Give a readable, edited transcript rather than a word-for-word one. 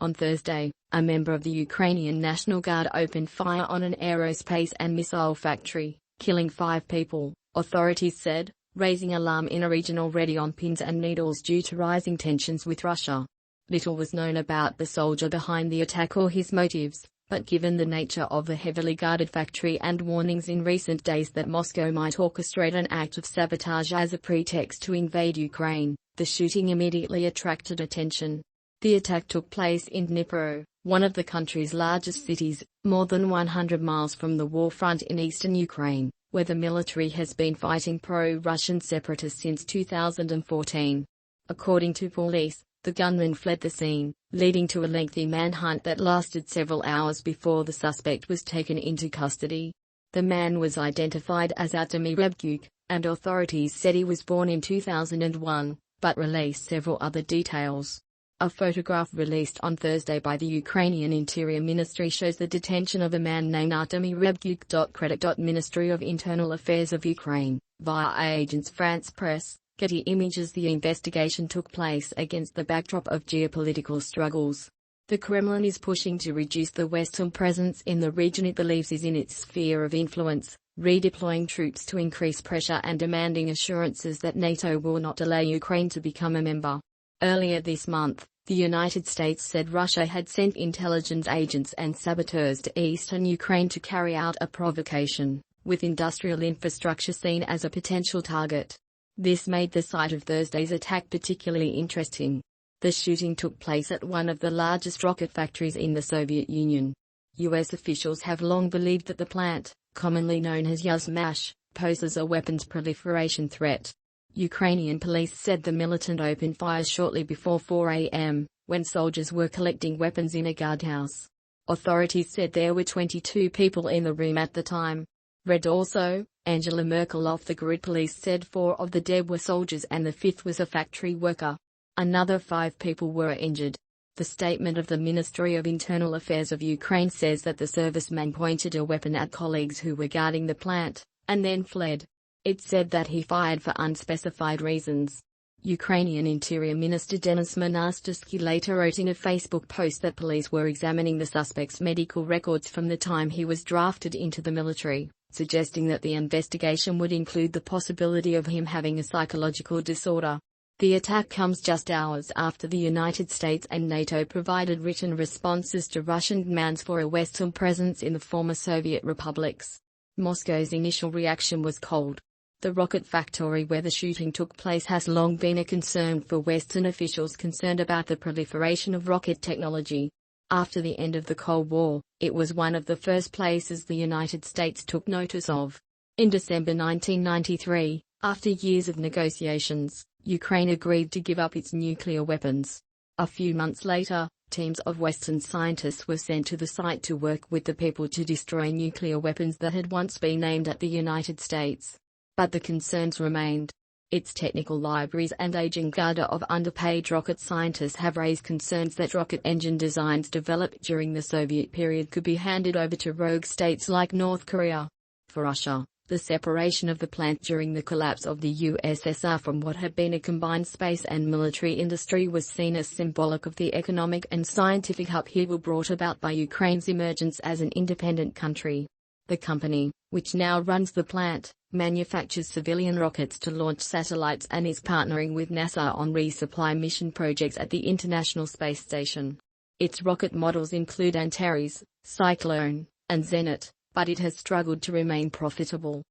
On Thursday, a member of the Ukrainian National Guard opened fire on an aerospace and missile factory, killing 5 people, authorities said, raising alarm in a region already on pins and needles due to rising tensions with Russia. Little was known about the soldier behind the attack or his motives, but given the nature of the heavily guarded factory and warnings in recent days that Moscow might orchestrate an act of sabotage as a pretext to invade Ukraine, the shooting immediately attracted attention. The attack took place in Dnipro, one of the country's largest cities, more than 100 miles from the war front in eastern Ukraine, where the military has been fighting pro-Russian separatists since 2014. According to police, the gunman fled the scene, leading to a lengthy manhunt that lasted several hours before the suspect was taken into custody. The man was identified as Artemy Rebgyuk, and authorities said he was born in 2001, but released several other details. A photograph released on Thursday by the Ukrainian Interior Ministry shows the detention of a man named Artemy Rebgyuk. Credit. Ministry of Internal Affairs of Ukraine, via Agence France Presse, Getty Images. The investigation took place against the backdrop of geopolitical struggles. The Kremlin is pushing to reduce the Western presence in the region it believes is in its sphere of influence, redeploying troops to increase pressure and demanding assurances that NATO will not delay Ukraine to become a member. Earlier this month, the United States said Russia had sent intelligence agents and saboteurs to eastern Ukraine to carry out a provocation, with industrial infrastructure seen as a potential target. This made the site of Thursday's attack particularly interesting. The shooting took place at one of the largest rocket factories in the Soviet Union. U.S. officials have long believed that the plant, commonly known as Yuzhmash, poses a weapons proliferation threat. Ukrainian police said the militant opened fire shortly before 4 a.m., when soldiers were collecting weapons in a guardhouse. Authorities said there were 22 people in the room at the time. Read also, Angela Merkel of the grid police said 4 of the dead were soldiers and the 5th was a factory worker. Another 5 people were injured. The statement of the Ministry of Internal Affairs of Ukraine says that the serviceman pointed a weapon at colleagues who were guarding the plant, and then fled. It said that he fired for unspecified reasons. Ukrainian Interior Minister Denis Monastyrsky later wrote in a Facebook post that police were examining the suspect's medical records from the time he was drafted into the military, suggesting that the investigation would include the possibility of him having a psychological disorder. The attack comes just hours after the United States and NATO provided written responses to Russian demands for a Western presence in the former Soviet republics. Moscow's initial reaction was cold. The rocket factory where the shooting took place has long been a concern for Western officials concerned about the proliferation of rocket technology. After the end of the Cold War, it was one of the first places the United States took notice of. In December 1993, after years of negotiations, Ukraine agreed to give up its nuclear weapons. A few months later, teams of Western scientists were sent to the site to work with the people to destroy nuclear weapons that had once been aimed at the United States. But the concerns remained. Its technical libraries and aging cadre of underpaid rocket scientists have raised concerns that rocket engine designs developed during the Soviet period could be handed over to rogue states like North Korea. For Russia, the separation of the plant during the collapse of the USSR from what had been a combined space and military industry was seen as symbolic of the economic and scientific upheaval brought about by Ukraine's emergence as an independent country. The company, which now runs the plant, manufactures civilian rockets to launch satellites and is partnering with NASA on resupply mission projects at the International Space Station. Its rocket models include Antares, Cyclone, and Zenit, but it has struggled to remain profitable.